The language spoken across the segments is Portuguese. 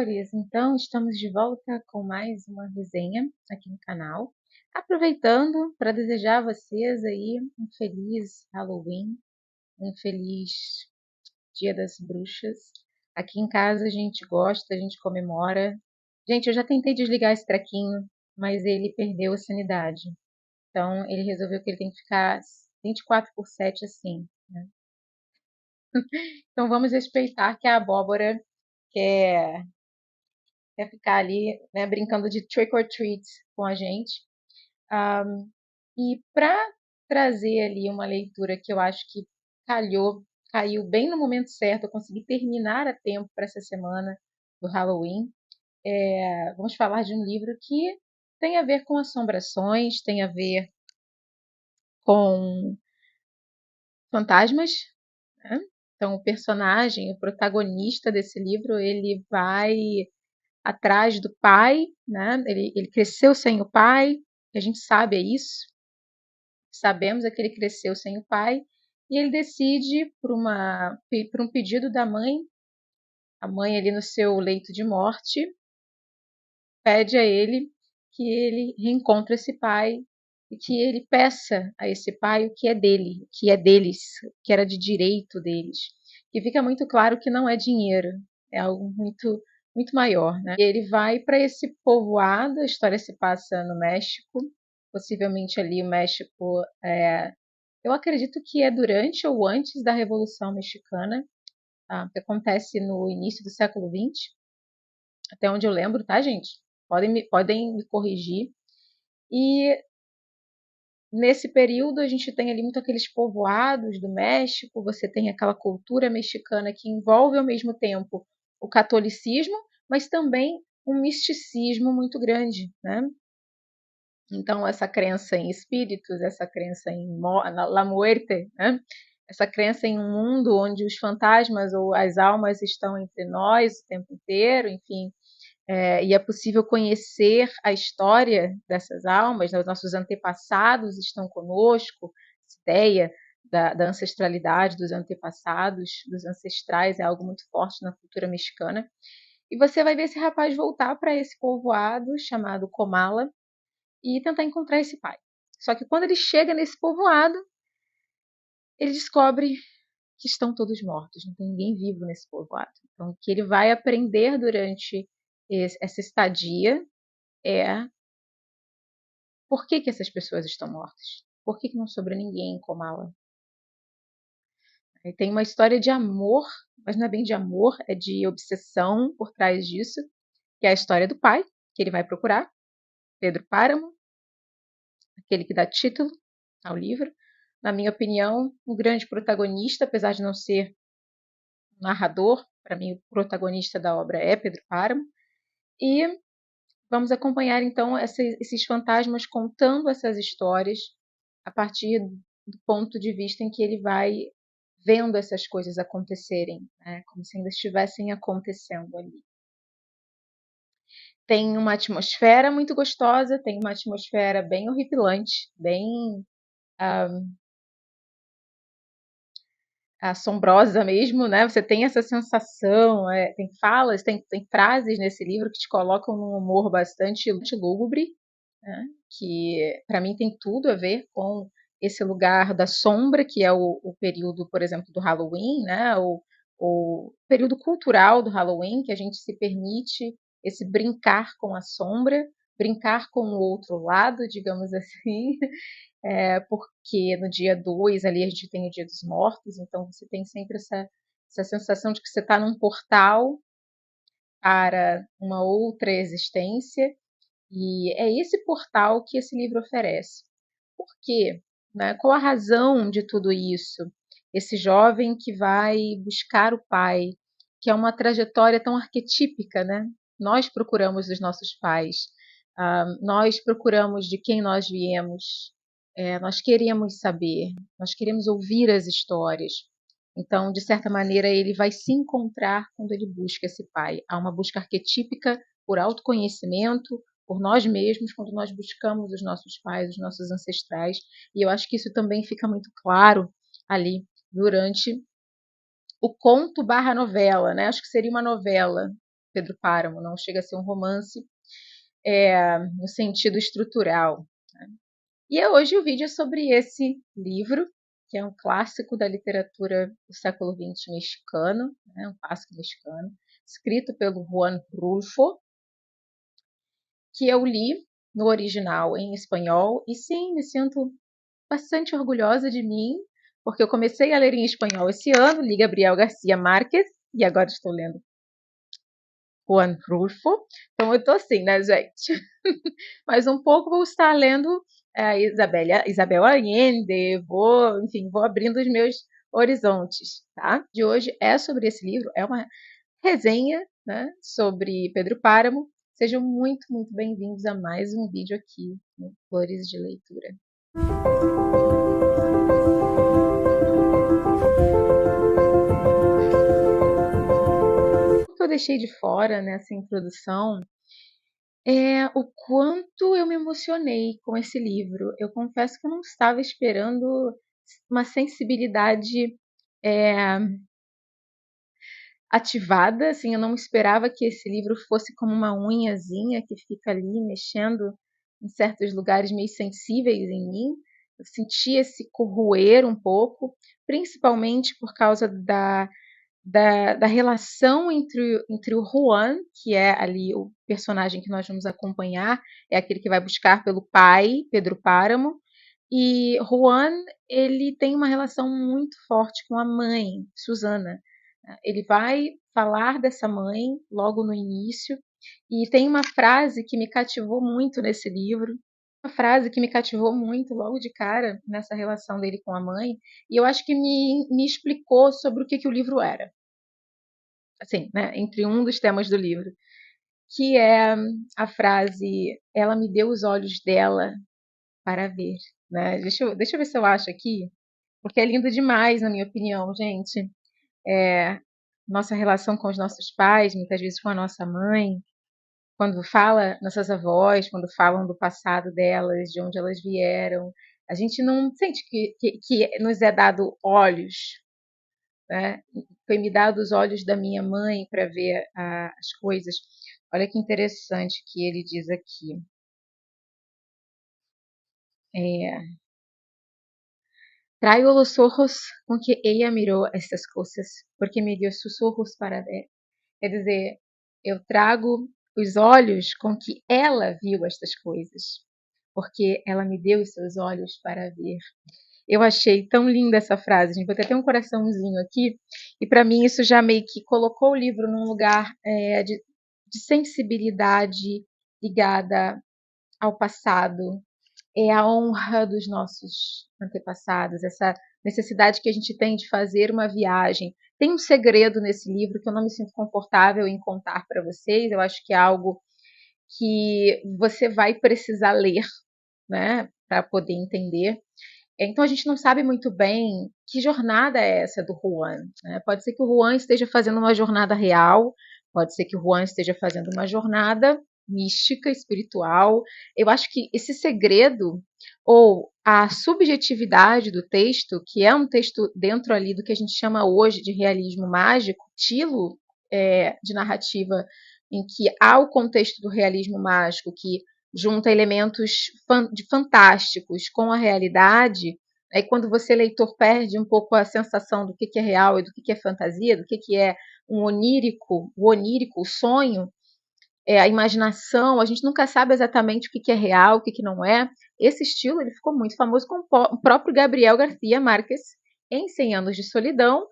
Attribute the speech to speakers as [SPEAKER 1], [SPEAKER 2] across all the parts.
[SPEAKER 1] leitores! Então, estamos de volta com mais uma resenha aqui no canal. Aproveitando para desejar a vocês aí um feliz Halloween, um feliz Dia das Bruxas. Aqui em casa a gente gosta, a gente comemora. Gente, eu já tentei desligar esse trequinho, mas ele perdeu a sanidade. Então, ele resolveu que ele tem que ficar 24/7 assim, né? Então, vamos respeitar que a abóbora quer ficar ali, né, brincando de trick or treat com a gente. E para trazer ali uma leitura que eu acho que caiu bem no momento certo, eu consegui terminar a tempo para essa semana do Halloween. Vamos falar de um livro que tem a ver com assombrações, tem a ver com fantasmas, né? Então, o protagonista desse livro, ele vai atrás do pai, né? Ele cresceu sem o pai, a gente sabe isso, sabemos que ele cresceu sem o pai, e ele decide, por um pedido da mãe, a mãe ali no seu leito de morte, pede a ele que ele reencontre esse pai e que ele peça a esse pai o que é dele, o que é deles, o que era de direito deles. E fica muito claro que não é dinheiro, é algo muito muito maior, né? E ele vai para esse povoado, a história se passa no México, possivelmente ali o México, eu acredito que é durante ou antes da Revolução Mexicana, tá? Que acontece no início do século XX, até onde eu lembro, tá, gente? Podem me corrigir. E nesse período a gente tem ali muito aqueles povoados do México, você tem aquela cultura mexicana que envolve ao mesmo tempo o catolicismo, mas também um misticismo muito grande, né? Então essa crença em espíritos, essa crença em la muerte, né? Essa crença em um mundo onde os fantasmas ou as almas estão entre nós o tempo inteiro, enfim, e é possível conhecer a história dessas almas, né? Os nossos antepassados estão conosco, essa ideia da ancestralidade dos antepassados, dos ancestrais, é algo muito forte na cultura mexicana. E você vai ver esse rapaz voltar para esse povoado chamado Comala e tentar encontrar esse pai. Só que quando ele chega nesse povoado, ele descobre que estão todos mortos, não tem ninguém vivo nesse povoado. Então, o que ele vai aprender durante essa estadia é por que essas pessoas estão mortas? Por que não sobrou ninguém em Comala? Tem uma história de amor, mas não é bem de amor, é de obsessão por trás disso, que é a história do pai, que ele vai procurar, Pedro Páramo, aquele que dá título ao livro. Na minha opinião, um grande protagonista, apesar de não ser um narrador, para mim o protagonista da obra é Pedro Páramo. E vamos acompanhar então esses fantasmas contando essas histórias a partir do ponto de vista em que ele vai vendo essas coisas acontecerem, né? Como se ainda estivessem acontecendo ali. Tem uma atmosfera muito gostosa, tem uma atmosfera bem horripilante, bem assombrosa mesmo, né? Você tem essa sensação, tem falas, tem frases nesse livro que te colocam num humor bastante lúgubre, né? Que para mim tem tudo a ver com esse lugar da sombra, que é o período, por exemplo, do Halloween, né? O período cultural do Halloween, que a gente se permite esse brincar com a sombra, brincar com o outro lado, digamos assim, porque no dia 2 ali a gente tem o Dia dos Mortos, então você tem sempre essa sensação de que você está num portal para uma outra existência, e é esse portal que esse livro oferece. Por quê? Né? Qual a razão de tudo isso? Esse jovem que vai buscar o pai, que é uma trajetória tão arquetípica, né? Nós procuramos os nossos pais, nós procuramos de quem nós viemos, nós queremos saber, nós queremos ouvir as histórias. Então, de certa maneira, ele vai se encontrar quando ele busca esse pai. Há uma busca arquetípica por autoconhecimento, por nós mesmos, quando nós buscamos os nossos pais, os nossos ancestrais. E eu acho que isso também fica muito claro ali durante o conto barra novela, né? Acho que seria uma novela, Pedro Páramo, não chega a ser um romance no sentido estrutural. Né? E hoje o vídeo é sobre esse livro, que é um clássico da literatura do século XX mexicano, né, um clássico mexicano, escrito pelo Juan Rulfo, que eu li no original em espanhol, e sim, me sinto bastante orgulhosa de mim, porque eu comecei a ler em espanhol esse ano, li Gabriel Garcia Marques, e agora estou lendo Juan Rulfo. Então eu tô assim, né, gente? Mas um pouco vou estar lendo Isabel Allende, enfim, vou abrindo os meus horizontes, tá? De hoje é sobre esse livro, é uma resenha, né, sobre Pedro Páramo. Sejam muito, muito bem-vindos a mais um vídeo aqui no Flores de Leitura. O que eu deixei de fora nessa introdução é o quanto eu me emocionei com esse livro. Eu confesso que eu não estava esperando uma sensibilidade ativada, assim, eu não esperava que esse livro fosse como uma unhazinha que fica ali mexendo em certos lugares meio sensíveis em mim. Eu senti esse corroer um pouco, principalmente por causa da relação entre o Juan, que é ali o personagem que nós vamos acompanhar, é aquele que vai buscar pelo pai, Pedro Páramo, e Juan, ele tem uma relação muito forte com a mãe, Susana. Ele vai falar dessa mãe logo no início, e tem uma frase que me cativou muito nesse livro, uma frase que me cativou muito logo de cara nessa relação dele com a mãe, e eu acho que me explicou sobre o que o livro era. Assim, né, entre um dos temas do livro, que é a frase: ela me deu os olhos dela para ver. Né? Deixa eu ver se eu acho aqui, porque é lindo demais, na minha opinião, gente. Nossa relação com os nossos pais, muitas vezes com a nossa mãe, quando fala nossas avós, quando falam do passado delas, de onde elas vieram, a gente não sente que nos é dado olhos, né? Foi me dado os olhos da minha mãe para ver as coisas. Olha que interessante que ele diz aqui. Traigo los ojos com que ella mirou estas coisas, porque me dio sussurros para ver. Quer dizer, eu trago os olhos com que ela viu estas coisas, porque ela me deu os seus olhos para ver. Eu achei tão linda essa frase, gente. Vou ter até um coraçãozinho aqui, e para mim isso já meio que colocou o livro num lugar de sensibilidade ligada ao passado, é a honra dos nossos antepassados, essa necessidade que a gente tem de fazer uma viagem. Tem um segredo nesse livro que eu não me sinto confortável em contar para vocês, eu acho que é algo que você vai precisar ler, né, para poder entender. Então a gente não sabe muito bem que jornada é essa do Juan. Né? Pode ser que o Juan esteja fazendo uma jornada real, pode ser que o Juan esteja fazendo uma jornada mística, espiritual. Eu acho que esse segredo ou a subjetividade do texto, que é um texto dentro ali do que a gente chama hoje de realismo mágico, estilo de narrativa em que há o contexto do realismo mágico que junta elementos fantásticos com a realidade, aí quando você, leitor, perde um pouco a sensação do que é real e do que é fantasia, do que é um onírico, o sonho, a imaginação, a gente nunca sabe exatamente o que é real, o que não é. Esse estilo ele ficou muito famoso com o próprio Gabriel Garcia Marques em 100 Anos de Solidão,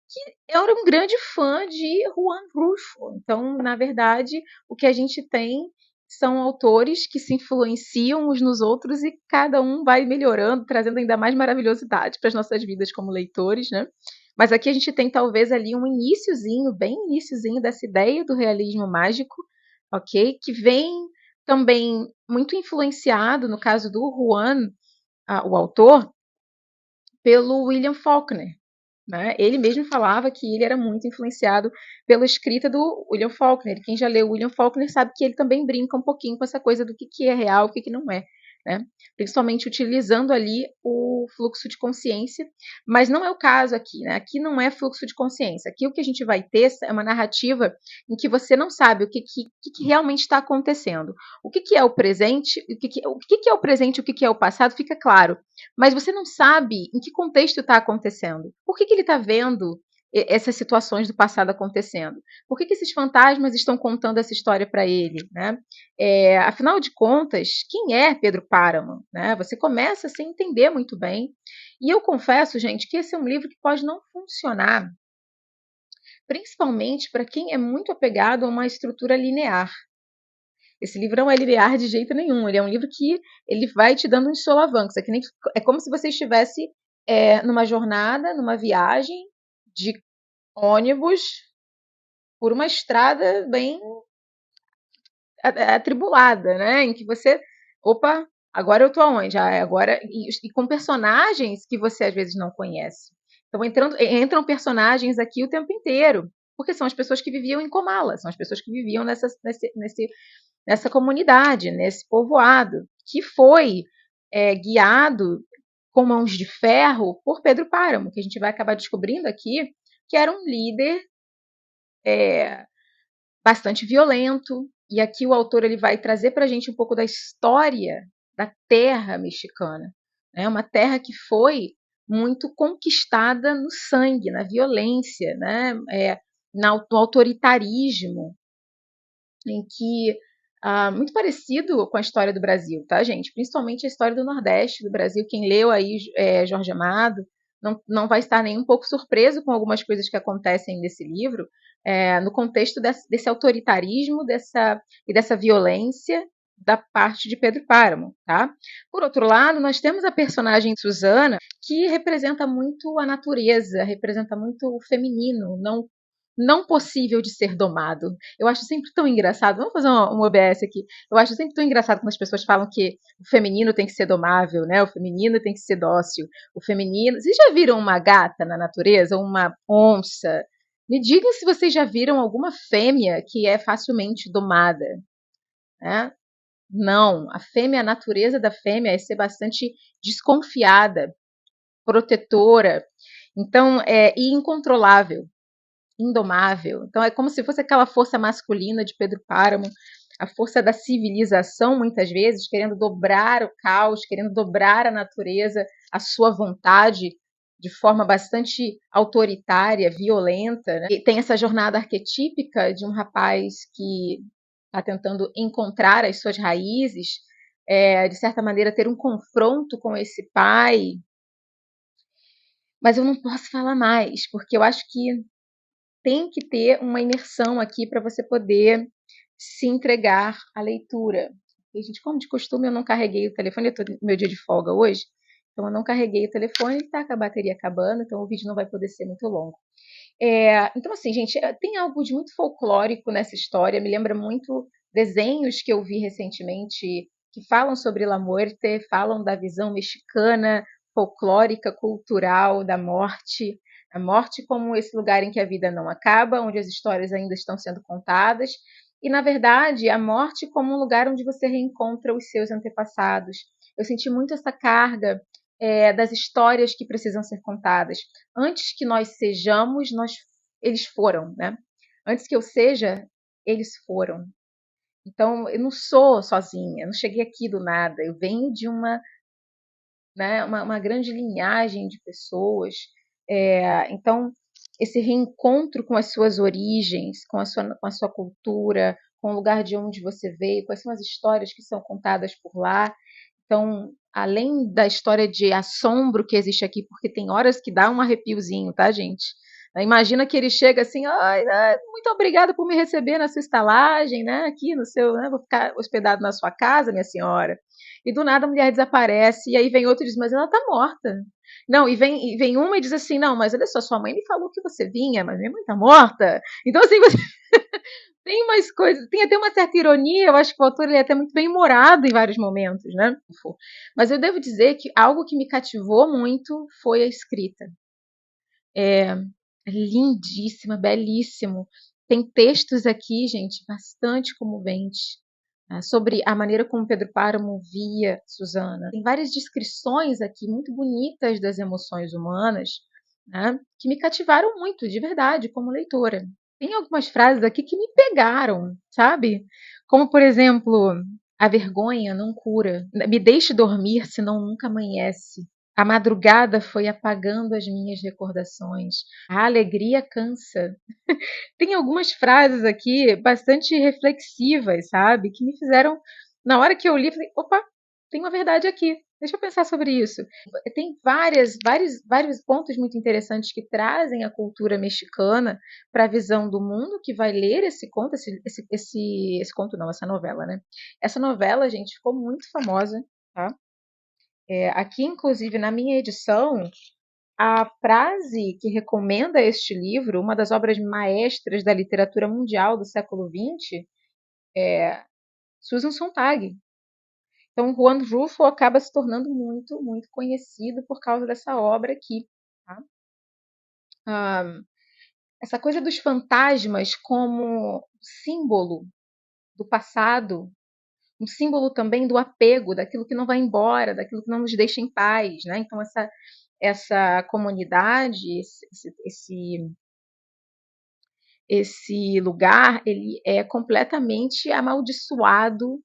[SPEAKER 1] que eu era um grande fã de Juan Rulfo. Então, na verdade, o que a gente tem são autores que se influenciam uns nos outros e cada um vai melhorando, trazendo ainda mais maravilhosidade para as nossas vidas como leitores, né? Mas aqui a gente tem talvez ali um iniciozinho, bem iniciozinho dessa ideia do realismo mágico, ok? Que vem também muito influenciado, no caso do Juan, o autor, pelo William Faulkner. Né? Ele mesmo falava que ele era muito influenciado pela escrita do William Faulkner. Quem já leu William Faulkner sabe que ele também brinca um pouquinho com essa coisa do que é real e o que não é. né? Principalmente utilizando ali o fluxo de consciência, mas não é o caso aqui, né? Aqui não é fluxo de consciência. Aqui o que a gente vai ter é uma narrativa em que você não sabe o que realmente está acontecendo. O que é o presente, o que é o presente e o que é o passado fica claro, mas você não sabe em que contexto está acontecendo. Por que ele está vendo essas situações do passado acontecendo? Por que esses fantasmas estão contando essa história para ele, né? Afinal de contas, quem é Pedro Páramo, né? Você começa sem entender muito bem. E eu confesso, gente, que esse é um livro que pode não funcionar, principalmente para quem é muito apegado a uma estrutura linear. Esse livro não é linear de jeito nenhum. Ele é um livro que ele vai te dando uns solavancos. É como se você estivesse numa jornada, numa viagem de ônibus por uma estrada bem atribulada, né? Em que você, opa, agora eu tô aonde? Agora e com personagens que você às vezes não conhece. Então entram personagens aqui o tempo inteiro, porque são as pessoas que viviam em Comala, são as pessoas que viviam nessa comunidade, nesse povoado, que foi guiado com mãos de ferro por Pedro Páramo, que a gente vai acabar descobrindo aqui que era um líder bastante violento. E aqui o autor ele vai trazer para a gente um pouco da história da terra mexicana, né? Uma terra que foi muito conquistada no sangue, na violência, né? No autoritarismo, em que muito parecido com a história do Brasil, tá, gente? Principalmente a história do Nordeste do Brasil. Quem leu aí Jorge Amado não vai estar nem um pouco surpreso com algumas coisas que acontecem nesse livro, no contexto desse autoritarismo e dessa violência da parte de Pedro Páramo, tá? Por outro lado, nós temos a personagem Susana, que representa muito a natureza, representa muito o feminino, não possível de ser domado. Eu acho sempre tão engraçado. Vamos fazer um OBS aqui. Eu acho sempre tão engraçado quando as pessoas falam que o feminino tem que ser domável, né? O feminino tem que ser dócil. O feminino. Vocês já viram uma gata na natureza? Ou uma onça? Me digam se vocês já viram alguma fêmea que é facilmente domada, né? Não. A natureza da fêmea é ser bastante desconfiada, protetora. Então, e incontrolável, indomável. Então é como se fosse aquela força masculina de Pedro Páramo, a força da civilização, muitas vezes, querendo dobrar o caos, querendo dobrar a natureza, a sua vontade, de forma bastante autoritária, violenta. Né? E tem essa jornada arquetípica de um rapaz que está tentando encontrar as suas raízes, de certa maneira ter um confronto com esse pai. Mas eu não posso falar mais, porque eu acho que tem que ter uma imersão aqui para você poder se entregar à leitura. E, gente, como de costume, eu não carreguei o telefone, eu tô no meu dia de folga hoje, então eu não carreguei o telefone, está com a bateria acabando, então o vídeo não vai poder ser muito longo. Então, assim, gente, tem algo de muito folclórico nessa história, me lembra muito desenhos que eu vi recentemente que falam sobre La Muerte, falam da visão mexicana, folclórica, cultural, da morte. A morte como esse lugar em que a vida não acaba, onde as histórias ainda estão sendo contadas, e, na verdade, a morte como um lugar onde você reencontra os seus antepassados. Eu senti muito essa carga das histórias que precisam ser contadas. Antes que nós sejamos, eles foram, né? Antes que eu seja, eles foram. Então, eu não sou sozinha, eu não cheguei aqui do nada. Eu venho de uma grande linhagem de pessoas. Então, esse reencontro com as suas origens, com a sua cultura, com o lugar de onde você veio, quais são as histórias que são contadas por lá. Então, além da história de assombro que existe aqui, porque tem horas que dá um arrepiozinho, tá, gente? Imagina que ele chega assim, ai, muito obrigada por me receber na sua estalagem, né? Aqui no seu, né? Vou ficar hospedado na sua casa, minha senhora. E do nada a mulher desaparece, e aí vem outro e diz, mas ela tá morta. Não, e vem uma e diz assim, não, mas olha só, sua mãe me falou que você vinha, mas minha mãe tá morta. Então, assim, você tem umas coisas, tem até uma certa ironia, eu acho que o autor ele é até muito bem humorado em vários momentos, né? Mas eu devo dizer que algo que me cativou muito foi a escrita. É lindíssima, belíssimo. Tem textos aqui, gente, bastante comoventes. sobre a maneira como Pedro Páramo via Susana. Tem várias descrições aqui muito bonitas das emoções humanas, né, que me cativaram muito, de verdade, como leitora. Tem algumas frases aqui que me pegaram, sabe? Como, por exemplo, a vergonha não cura. Me deixe dormir, senão nunca amanhece. A madrugada foi apagando as minhas recordações. A alegria cansa. Tem algumas frases aqui bastante reflexivas, sabe? Que me fizeram, na hora que eu li, falei, opa, tem uma verdade aqui. Deixa eu pensar sobre isso. Tem vários pontos muito interessantes que trazem a cultura mexicana para a visão do mundo que vai ler esse conto, esse conto não, essa novela, né? Essa novela, gente, ficou muito famosa, tá? Aqui, inclusive, na minha edição, a frase que recomenda este livro, uma das obras maestras da literatura mundial do século XX, é Susan Sontag. Então, Juan Rulfo acaba se tornando muito, muito conhecido por causa dessa obra aqui. Tá? Essa coisa dos fantasmas como símbolo do passado, um símbolo também do apego, daquilo que não vai embora, daquilo que não nos deixa em paz. Né? Então, essa comunidade, esse lugar, ele é completamente amaldiçoado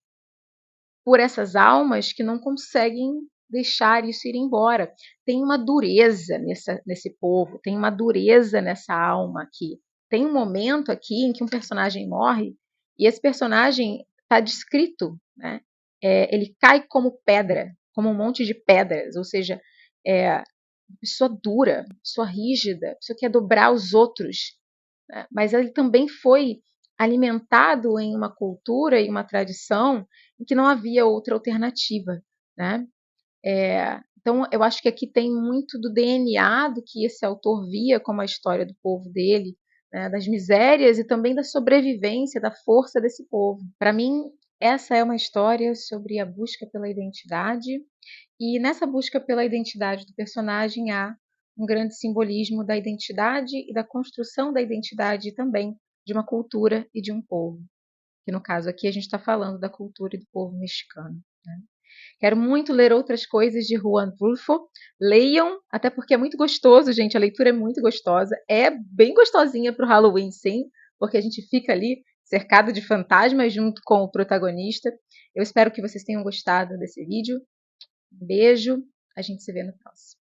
[SPEAKER 1] por essas almas que não conseguem deixar isso ir embora. Tem uma dureza nesse povo, tem uma dureza nessa alma aqui. Tem um momento aqui em que um personagem morre e esse personagem está descrito, né? Ele cai como pedra, como um monte de pedras, ou seja, pessoa dura, pessoa rígida, pessoa que quer dobrar os outros, né? Mas ele também foi alimentado em uma cultura e uma tradição em que não havia outra alternativa, né? Então, eu acho que aqui tem muito do DNA do que esse autor via como a história do povo dele, né? Das misérias e também da sobrevivência, da força desse povo. Para mim, essa é uma história sobre a busca pela identidade, e nessa busca pela identidade do personagem há um grande simbolismo da identidade e da construção da identidade também de uma cultura e de um povo. Que no caso aqui a gente está falando da cultura e do povo mexicano. Né? Quero muito ler outras coisas de Juan Rulfo. Leiam, até porque é muito gostoso, gente. A leitura é muito gostosa. É bem gostosinha para o Halloween, sim, porque a gente fica ali cercado de fantasmas junto com o protagonista. Eu espero que vocês tenham gostado desse vídeo. Um beijo, a gente se vê no próximo.